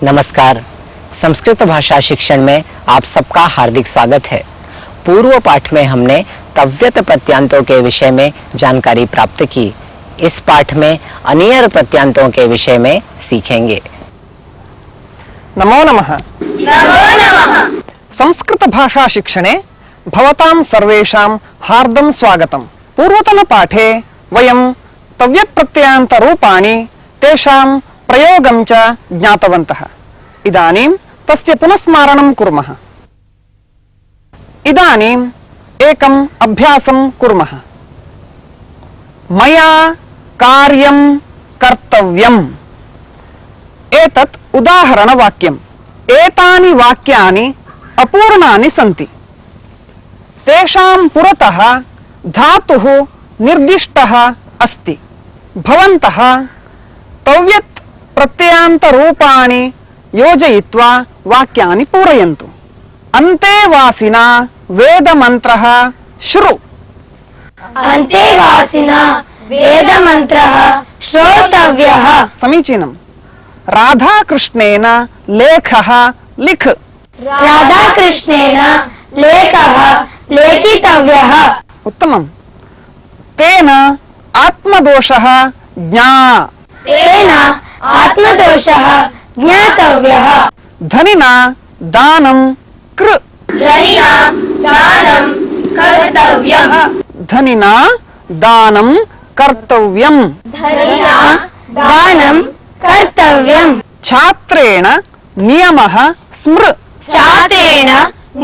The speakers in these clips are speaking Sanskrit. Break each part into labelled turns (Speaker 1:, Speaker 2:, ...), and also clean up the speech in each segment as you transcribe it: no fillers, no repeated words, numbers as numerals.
Speaker 1: नमस्कार। संस्कृत भाषा शिक्षण में आप सबका हार्दिक स्वागत है। पूर्व पाठ में हमने तव्यत प्रत्यांतों के विषय में जानकारी प्राप्त की। इस पाठ में अनियर प्रत्यांतों के विषय में सीखेंगे।
Speaker 2: नमो नमः।
Speaker 3: नमो नमः।
Speaker 2: संस्कृत भाषा शिक्षणे भवतां सर्वेषां हार्दं स्वागतम्। पूर्वतन पाठे वयं तव्यत् प्रत्ययान्त रूपाणि तेषां प्रयोगं च ज्ञातवन्तः। इदानीं तस्य पुनस्मारणं कुर्मः। इदानीम् एकम् अभ्यासं कुर्मः। मया कार्यं कर्तव्यम्। एतत् उदाहरणवाक्यम्। एतानि वाक्यानि अपूर्णानि सन्ति। तेषां पुरतः धातुः निर्दिष्टः अस्ति। भवन्तः तव्यत् प्रत्ययान्त रूपाणि योजयित्वा वाक्यानि पूरयन्तु। अन्तेवासिना वेदमन्त्रः श्रु।
Speaker 3: अन्तेवासिना वेदमन्त्रः श्रोतव्यः।
Speaker 2: समीचीनम्। राधाकृष्णेन लेखः लिख।
Speaker 3: राधाकृष्णेन लेखः लेखितव्यः।
Speaker 2: उत्तमम्। तेन आत्मदोषः ज्ञा।
Speaker 3: तेन आत्मदोषः ज्ञातव्यः।
Speaker 2: धनिना दानं कृ।
Speaker 3: धनिना दानं कर्तव्यः।
Speaker 2: धनिना दानं कर्तव्यम्।
Speaker 3: धनिना दानं कर्तव्यम्।
Speaker 2: छात्रेण नियमः स्मृ।
Speaker 3: छात्रेण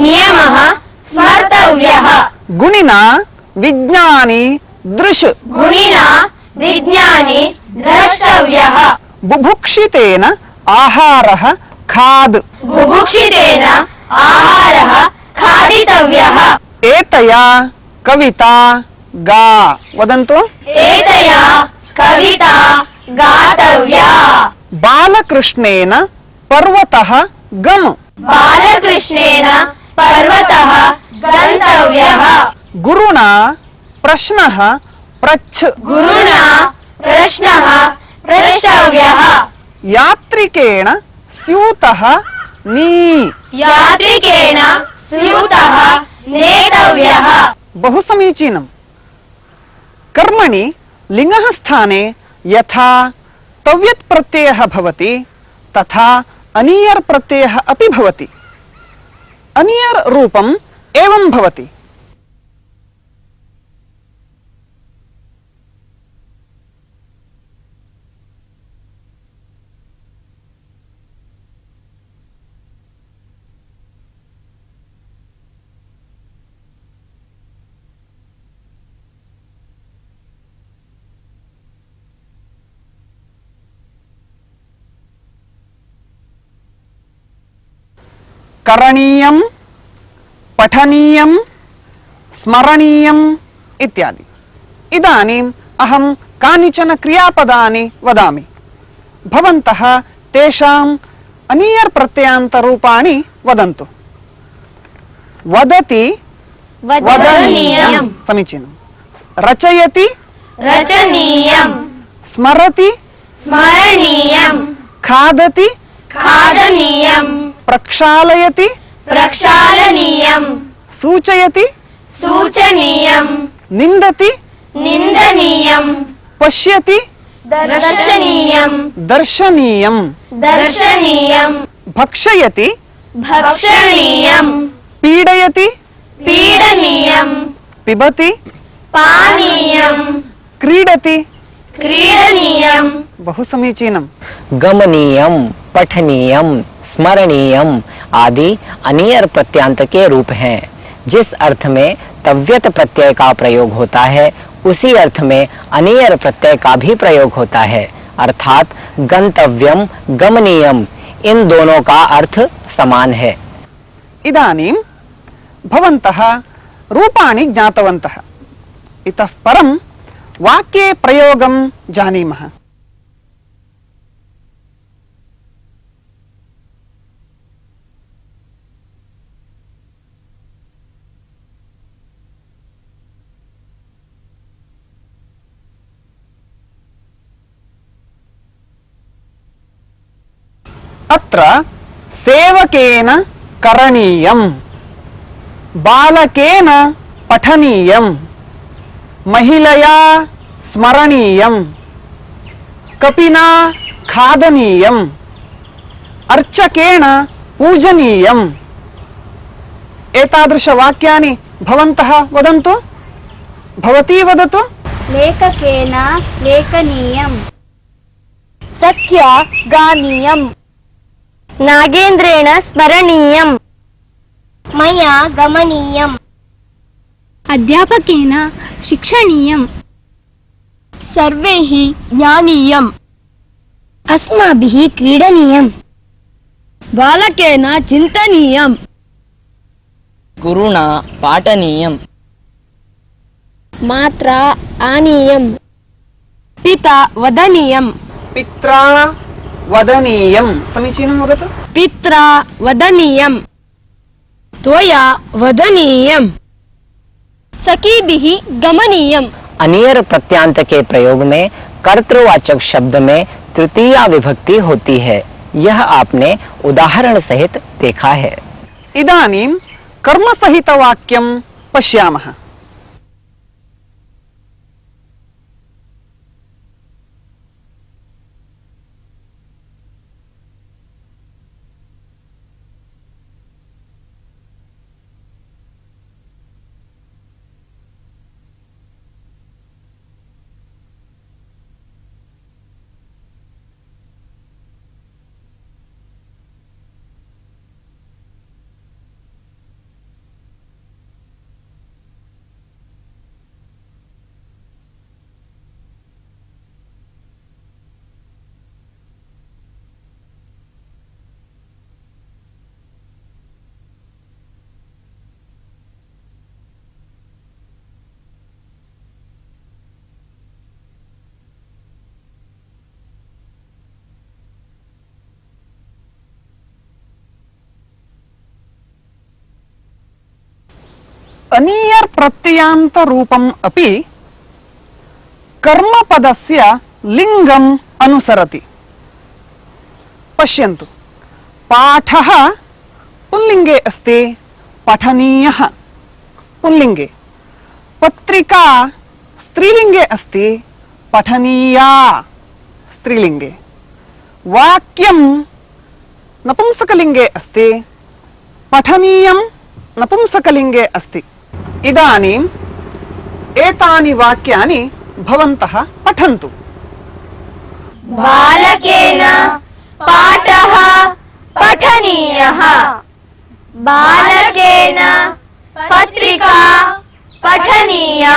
Speaker 3: नियमः स्मर्तव्यः।
Speaker 2: गुणिना विज्ञानी दृश्।
Speaker 3: गुणिना विज्ञानी द्रष्टव्यः।
Speaker 2: बुभुक्षितेन आहारः खाद्।
Speaker 3: बुभुक्षितेन आहारः खादितव्यः।
Speaker 2: एतया कविता गा। वदन्तु।
Speaker 3: एतया कविता गातव्या।
Speaker 2: बालकृष्णेन पर्वतः गम।
Speaker 3: बालकृष्णेन पर्वतः गन्तव्यः।
Speaker 2: गुरुणा प्रश्नः पृच्छ।
Speaker 3: गुरुणा प्रश्नः पृष्टव्यः।
Speaker 2: यात्रिकेण स्यूतः नी।
Speaker 3: यात्रिकेण स्यूतः नेतव्यः।
Speaker 2: बहु समीचीनम्। कर्मणि लिङ्गः स्थाने यथा तव्यत् प्रत्ययः भवति तथा अनियर् प्रत्ययः अपि भवति। अनियर् रूपम् एवं भवति। करणीयं, पठनीयं, स्मरणीयम् इत्यादि। इदानीम् अहं कानिचन क्रियापदानि वदामि। भवन्तः तेषाम् अनियर् प्रत्ययान्त रूपाणि वदन्तु। वदति
Speaker 3: वदनीयम्।
Speaker 2: समीचीनम्। रचयति
Speaker 3: रचनीयम्।
Speaker 2: स्मरति
Speaker 3: स्मरणीयम्।
Speaker 2: खादति
Speaker 3: खादनीयम्।
Speaker 2: प्रक्षालयति
Speaker 3: प्रक्षालनीयम्।
Speaker 2: सूचयति
Speaker 3: सूचनीयम्।
Speaker 2: निन्दति
Speaker 3: निन्दनीयम्।
Speaker 2: पश्यति
Speaker 3: दर्शनीयम्।
Speaker 2: दर्शनीयम्।
Speaker 3: दर्शनीयम्।
Speaker 2: भक्षयति
Speaker 3: भक्षणीयम्।
Speaker 2: पीडयति
Speaker 3: पीडनीयम्।
Speaker 2: पिबति
Speaker 3: पानीयम्।
Speaker 2: क्रीडति।
Speaker 3: क्रीडनीयम्।
Speaker 2: बहु समीचीनम्।
Speaker 1: गमनीयम, पठनीयम, स्मरणीयम आदि अनियर प्रत्यांत के रूप हैं। जिस अर्थ में तव्यत प्रत्यय का प्रयोग होता है उसी अर्थ में अनियर प्रत्यय का भी प्रयोग होता है। अर्थात गंतव्यम, गमनीयम इन दोनों का अर्थ समान है।
Speaker 2: इदानीं भवन्तः रूपाणि ज्ञातवन्तः। इतः परं वाक्ये प्रयोगं जानीमः। अत्र सेवकेन करणीयम्, बालकेन पठनीयम्, महिलया स्मरणीयम्, कपिना खादनीयम्, अर्चकेन पूजनीयम्। एतादृशवाक्यानि भवन्तः वदन्तु। भवती वदतु।
Speaker 3: लेखकेन लेखनीयम्, सख्या गानीयम्, नागेन्द्रेण स्मरणीयम्, मया गमनीयम्,
Speaker 4: अध्यापकेन शिक्षणीयम्,
Speaker 3: सर्वैः ज्ञानीयम्,
Speaker 4: अस्माभिः क्रीडनीयम्,
Speaker 3: बालकेन चिन्तनीयम्,
Speaker 5: गुरुणा पाठनीयम्,
Speaker 4: मात्रा आनीयम्,
Speaker 3: पिता वदनीयम्,
Speaker 2: पित्रा वदनीयम्। समीचीनं वदतु।
Speaker 3: पित्रा वदनीयम्, त्वया वदनीयम्, सखीभिः गमनीयम्।
Speaker 1: अनियर प्रत्यांत के प्रयोग में कर्तृवाचक शब्द में तृतीया विभक्ति होती है। यह आपने उदाहरण सहित देखा है।
Speaker 2: इदानीं कर्मसहितवाक्यं पश्यामः। अनीयर् प्रत्ययान्त रूपम् अपि कर्मपदस्य लिङ्गम् अनुसरति। पश्यन्तु, पाठः पुल्लिङ्गे अस्ति, पठनीयः पुल्लिङ्गे। पत्रिका स्त्रीलिङ्गे अस्ति, पठनीया स्त्रीलिङ्गे। वाक्यं नपुंसकलिङ्गे अस्ति, पठनीयं नपुंसकलिङ्गे अस्ति। इदानीम् एतानि वाक्यानि भवन्तः पठन्तु।
Speaker 3: बालकेन पाठः पठनीयः, बालकेन पत्रिका पठनीया,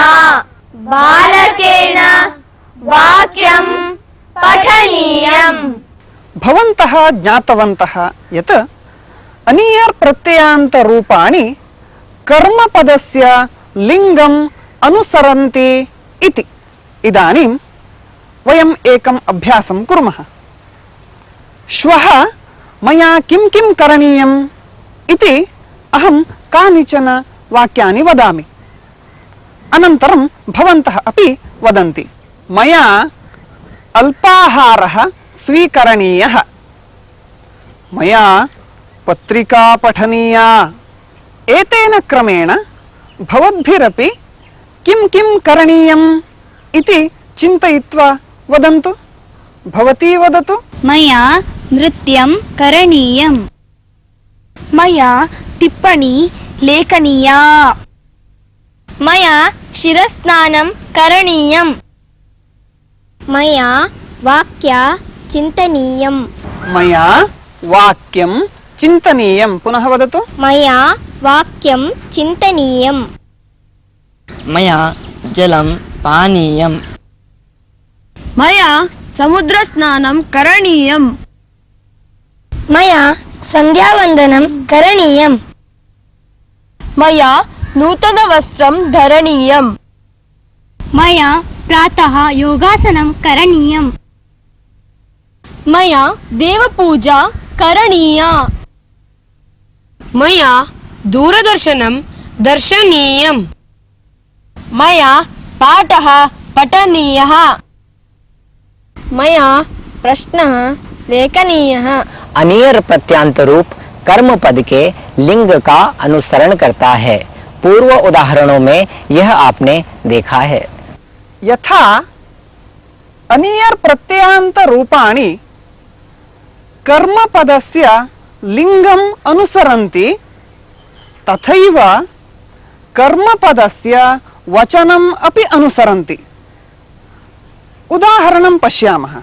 Speaker 3: बालकेन वाक्यं पठनीयम्।
Speaker 2: भवन्तः ज्ञातवन्तः यत् अनीयर् प्रत्ययान्त रूपाणि कर्मपदस्य लिङ्गम् अनुसरन्ति इति। इदानीं वयम् एकम् अभ्यासं कुर्मः। श्वः मया किं किं करणीयम् इति अहं कानिचन वाक्यानि वदामि। अनन्तरं भवन्तः अपि वदन्ति। मया अल्पाहारः स्वीकरणीयः, मया पत्रिका पठनीया। एतेन क्रमेण भवद्भिरपि किं किं करणीयम् इति चिन्तयित्वा वदन्तु। भवती वदतु।
Speaker 4: मया नृत्यं करणीयम्,
Speaker 3: मया टिप्पणी लेखनीया, मया शिरस्नानं करणीयम्,
Speaker 4: मया वाक्या चिन्तनीयम्,
Speaker 2: मया वाक्यं चिन्तनीयं। पुनः वदतु।
Speaker 4: मया वाक्यं चिन्तनीयम्,
Speaker 5: मया जलं पानीयम्,
Speaker 3: मया समुद्रस्नानं करणीयम्,
Speaker 4: मया सन्ध्यावन्दनं करणीयम्,
Speaker 3: मया नूतनवस्त्रं धरणीयम्,
Speaker 4: मया प्रातः योगासनं करणीयम्,
Speaker 3: मया देवपूजा करणीया, मया दूरदर्शनं दर्शनीयम्, मया पाठः पठनीयः, मया प्रश्नः लेखनीयः।
Speaker 1: अनियर प्रत्यांत रूप कर्म पद के लिंग का अनुसरण करता है। पूर्व उदाहरणों में यह आपने देखा है।
Speaker 2: यथा अनियर प्रत्ययान्त रूपाणि कर्मपदस्य लिंगम् अनुसरन्ति, तथैव कर्मपदस्य वचनम् अपि अनुसरन्ति। उदाहरणं पश्यामः।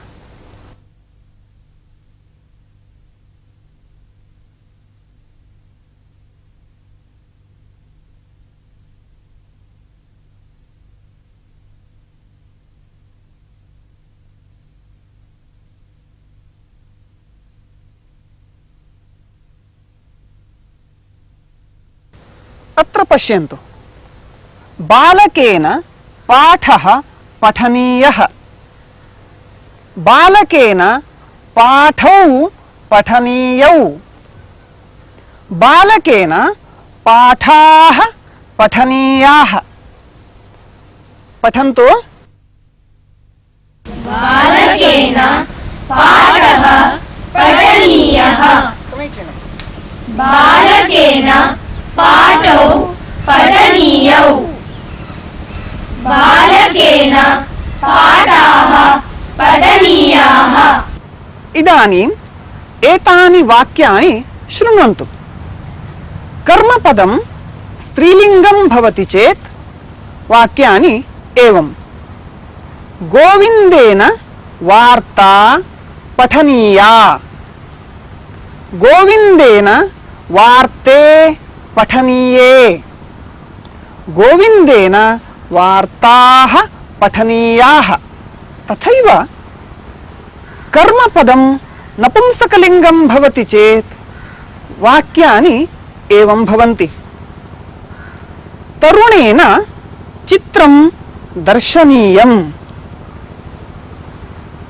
Speaker 2: अत्र पश्यन्तु, बालकेन पाठः पठनीयः। बालकेन पाठौ पठनीयौ। बालकेन पाठाः पठनीयाः। पठन्तु।
Speaker 3: बालकेन पाठः पठनीयः।
Speaker 2: समीचीनम्।
Speaker 3: बालकेन पाठौ पठनीयौ। बालकेन पाठाः पठनीयाः।
Speaker 2: इदानीम् एतानि वाक्यानि शृण्वन्तु। कर्मपदं स्त्रीलिङ्गं भवति चेत् वाक्यानि एवम्। गोविन्देन वार्ता पठनीया। गोविन्देन वार्ते पठनीये। गोविन्देन वार्ताः पठनीयाः। तथैव कर्मपदं नपुंसकलिङ्गं भवति चेत् वाक्यानि एवं भवन्ति। तरुणेन चित्रं दर्शनीयम्।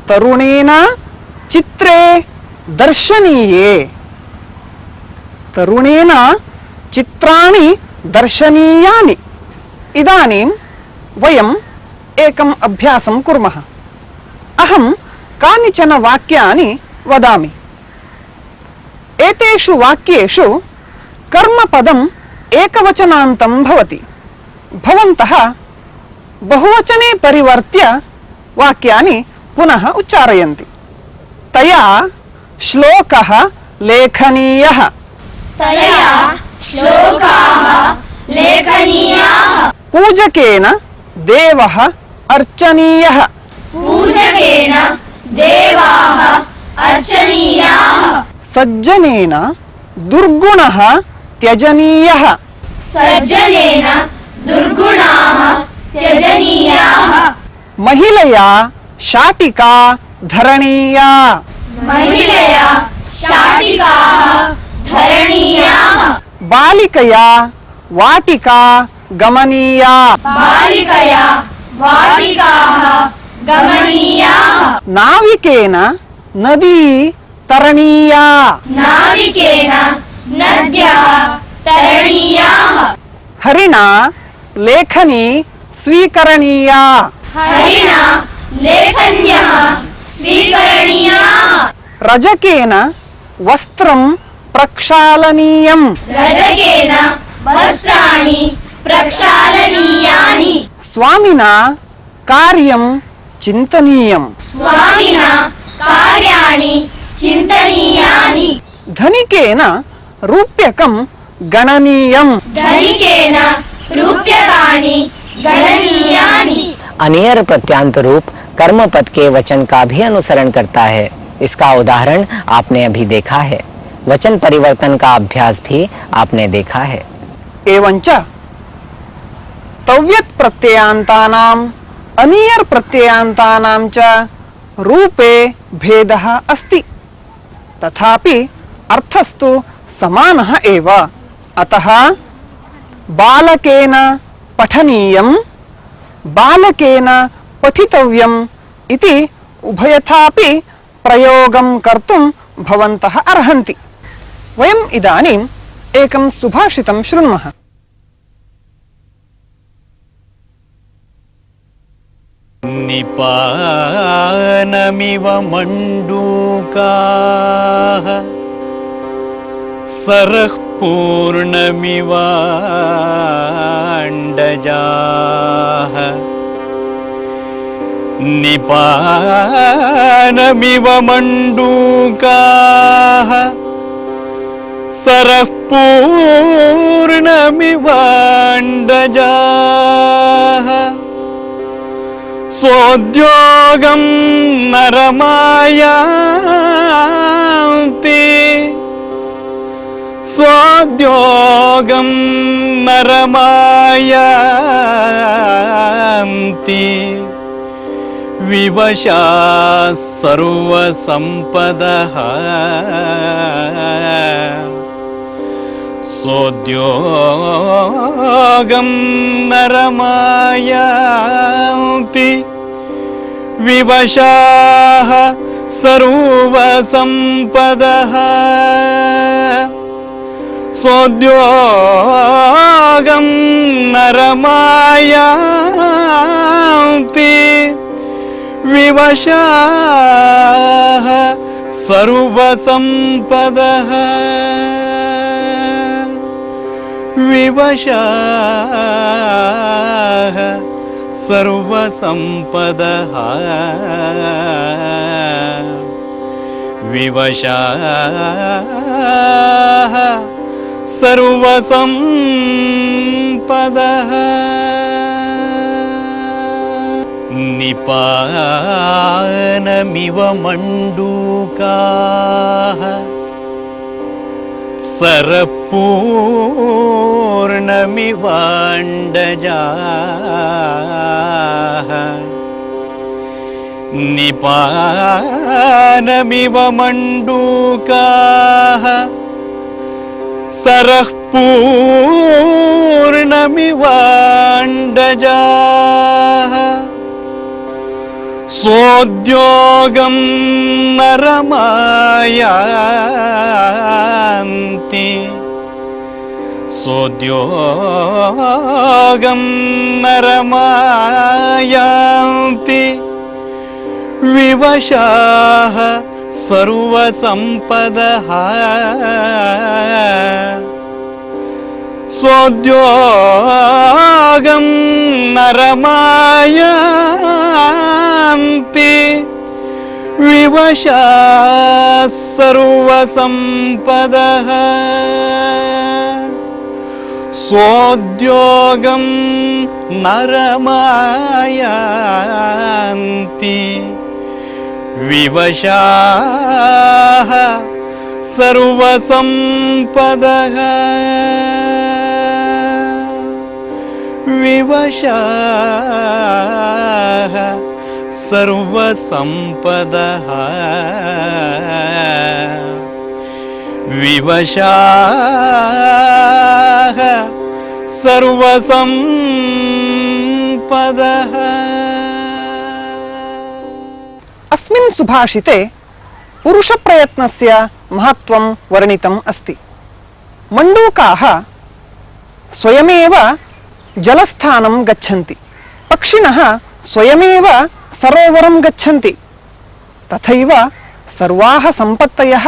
Speaker 2: तरुणेन चित्रे दर्शनीये। तरुणेन चित्राणि दर्शनीयानि। इदानीं वयम् एकम् अभ्यासं कुर्मः। अहं कानिचन वाक्यानि वदामि। एतेषु वाक्येषु कर्मपदम् एकवचनान्तं भवति। भवन्तः बहुवचने परिवर्त्य वाक्यानि पुनः उच्चारयन्ति। तया श्लोकः लेखनीयः।
Speaker 3: तया श्लोकाः लेखनीयाः।
Speaker 2: पूजकेन देवः अर्चनीयः।
Speaker 3: पूजकेन देवाः अर्चनीयाः।
Speaker 2: सज्जनेन दुर्गुणः त्यजनीयः।
Speaker 3: सज्जनेन दुर्गुणाः त्यजनीयाः।
Speaker 2: महिलया शाटिका धरणीया।
Speaker 3: महिलया शाटिकाः धरणीयाः।
Speaker 2: बालिकया वाटिका गमनीया।
Speaker 3: बालिकया वाटिकाः गमनीयाः।
Speaker 2: नाविकेन नदी तरणीया।
Speaker 3: नाविकेन नद्यः तरणीयाः।
Speaker 2: हरिणा लेखनी स्वीकरणीया।
Speaker 3: हरिणा लेखन्यः स्वीकरणीयाः।
Speaker 2: रजकेन वस्त्रं प्रक्षालनीयम्।
Speaker 3: रजकेन वस्त्राणि प्रक्षालनीयानि।
Speaker 2: स्वामिना कार्यं चिन्तनीयम्।
Speaker 3: स्वामिना कार्याणि चिन्तनीयानि।
Speaker 2: धनिकेन रूप्यकं गणनीयम्।
Speaker 3: धनिकेन रूप्यकाणि गणनीयानि।
Speaker 1: अनियर प्रत्यांत रूप कर्म पद के वचन का भी अनुसरण करता है। इसका उदाहरण आपने अभी देखा है। वचन परिवर्तन का अभ्यास भी आपने देखा है।
Speaker 2: एवंच तव्यत् प्रत्ययान्तानाम् अनियर प्रत्ययान्तानां च रूपे भेदः अस्ति। तथापि अर्थस्तु समानः एव। अतः बालकेन पठनीयं, बालकेन पठितव्यम् इति उभयथापि प्रयोगं कर्तुं भवन्तः अर्हन्ति। वयम् इदानीम् एकं सुभाषितं शृण्मः।
Speaker 6: निपानमिव मण्डूकाः सरः पूर्णमिवाण्डजाः निपानमिव मण्डूकाः सरः पूर्णमिवाण्डजाः सोद्योगं नरमायान्ति सोद्योगं नरमायान्ति विवशाः सर्वसम्पदः सोद्योगं नरमायान्ति विवशाः सर्वसम्पदः सोद्योगं नरमायान्ति विवशाः सर्वसम्पदः विवशाः सर्वसम्पदः विवशाः सर्वसम्पदः निपानमिव मण्डूकाः सरपूर्णमिवाण्डजाः निपानमिव मण्डूकाः सरः पूर्णमिवाण्डजाः सोद्योगं नरमायान्ति सोद्योगं नरमायान्ति विवशाः सर्वसम्पदः सोद्योगं नरमायान्ति विवशाः सर्वसम्पदः सोद्योगं नरमायान्ति विवशाः सर्वसम्पदः विवशाः सर्वसम्पदः विवशाः सर्वसम्पदः।
Speaker 2: अस्मिन् सुभाषिते पुरुषप्रयत्नस्य महत्त्वं वर्णितम् अस्ति। मण्डूकाः स्वयमेव जलस्थानं गच्छन्ति, पक्षिणः स्वयमेव सरोवरं गच्छन्ति, तथैव सर्वाः सम्पत्तयः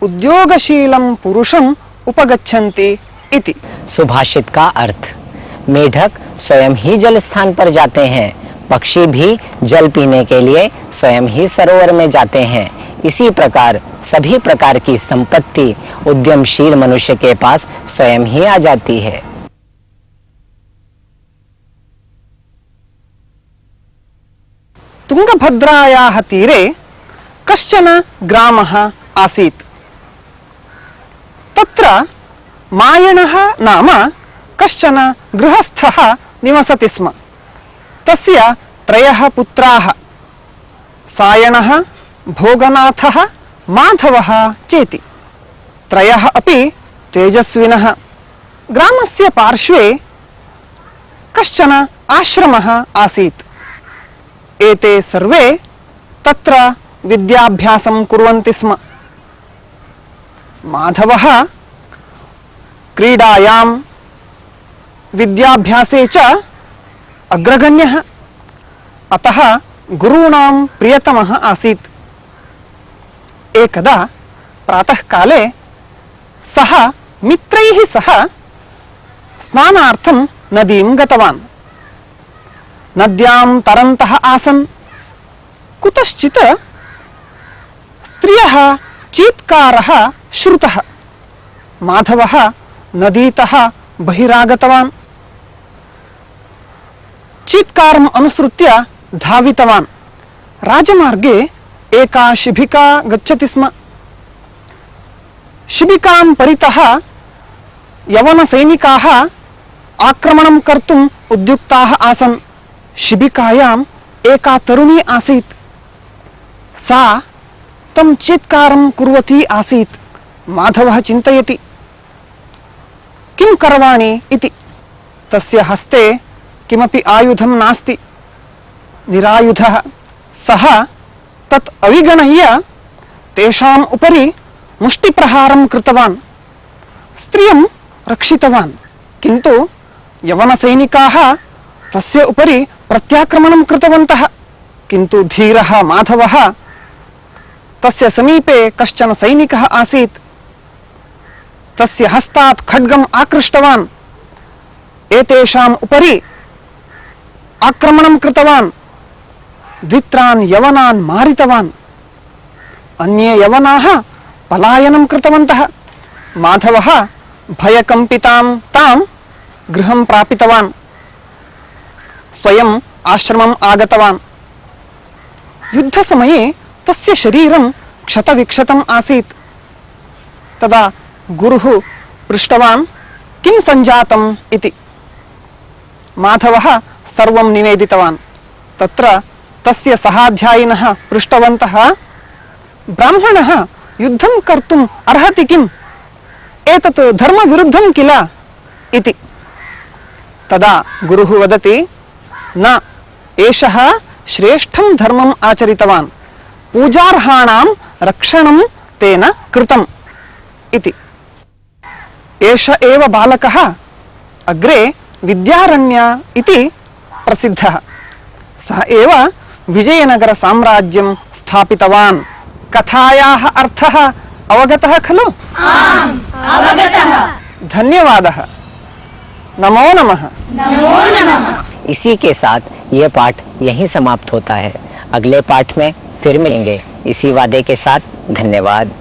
Speaker 2: उद्योगशीलं पुरुषम् उपगच्छन्ति इति।
Speaker 1: सुभाषित का अर्थ, मेढक स्वयं ही जल स्थान पर जाते हैं, पक्षी भी जल पीने के लिए स्वयं ही सरोवर में जाते हैं। इसी प्रकार सभी प्रकार की संपत्ति उद्यमशील मनुष्य के पास स्वयं ही आ जाती है।
Speaker 2: तुंगभद्रायाः तीरे कश्चन ग्रामः आसीत्। तत्र मायणः नाम कश्चन गृहस्थः निवसति स्म। तस्य 3 पुत्राः, सायणः, भोगनाथः, माधवः चेति। 3 अपि तेजस्विनः। ग्रामस्य पार्श्वे कश्चन आश्रमः आसीत्। एते सर्वे तत्र विद्याभ्यासं कुर्वन्ति स्म। माधवः क्रीडायां विद्याभ्यासे च अग्रगण्यः। अतः गुरूणां प्रियतमः आसीत्। एकदा प्रातःकाले सः मित्रैः सह स्नानार्थं नदीं गतवान्। नद्यां तरन्तः आसन्। कुतश्चित् स्त्रियः चीत्कारः श्रुतः। माधवः नदीतः बहिरागतवान्। चीत्कारम् अनुसृत्य धावितवान्। राजमार्गे एका शिबिका गच्छति स्म। शिबिकां परितः यवनसैनिकाः आक्रमणं कर्तुम् उद्युक्ताः आसन्। शिबिकायाम् एका तरुणी आसीत्। सा तं चीत्कारं कुर्वती आसीत्। माधवः चिन्तयति किं करवाणि इति। तस्य हस्ते किमपि आयुधं नास्ति। निरायुधः। सः तत् अविगणय्य तेषाम् उपरि मुष्टिप्रहारं कृतवान्। स्त्रियं रक्षितवान्। किन्तु यवनसैनिकाः तस्य उपरि प्रत्याक्रमणं कृतवन्तः। किन्तु धीरः माधवः, तस्य समीपे कश्चन सैनिकः आसीत्। तस्य हस्तात् खड्गम् आकृष्टवान्। एतेषाम् उपरि आक्रमणं कृतवान्। द्वित्रान् यवनान् मारितवान्। अन्ये यवनाः पलायनं कृतवन्तः। माधवः भयकम्पितां तां गृहं प्रापितवान्। स्वयम् आश्रमम् आगतवान्। युद्धसमये तस्य शरीरं क्षतविक्षतम् आसीत्। तदा गुरुः पृष्टवान् किं सञ्जातम् इति। माधवः सर्वं निवेदितवान्। तत्र तस्य सहाध्यायिनः पृष्टवन्तः ब्राह्मणः युद्धं कर्तुम् अर्हति किम्? एतत् धर्मविरुद्धं किल इति। तदा गुरुः वदति न, एषः श्रेष्ठं धर्मम् आचरितवान्। पूजार्हाणां रक्षणं तेन कृतम् इति। एष एव बालकः अग्रे विद्यारण्य इति प्रसिद्धः। सः एव विजयनगर साम्राज्यं स्थापितवान्। कथायाः अर्थः अवगतः खलु?
Speaker 3: आम्, अवगतः।
Speaker 2: धन्यवादः। नमो नमः।
Speaker 3: नमो नमः।
Speaker 1: इसी के साथ ये पाठ यहीं समाप्त होता है। अगले पाठ में फिर मिलेंगे इसी वादे के साथ। धन्यवाद।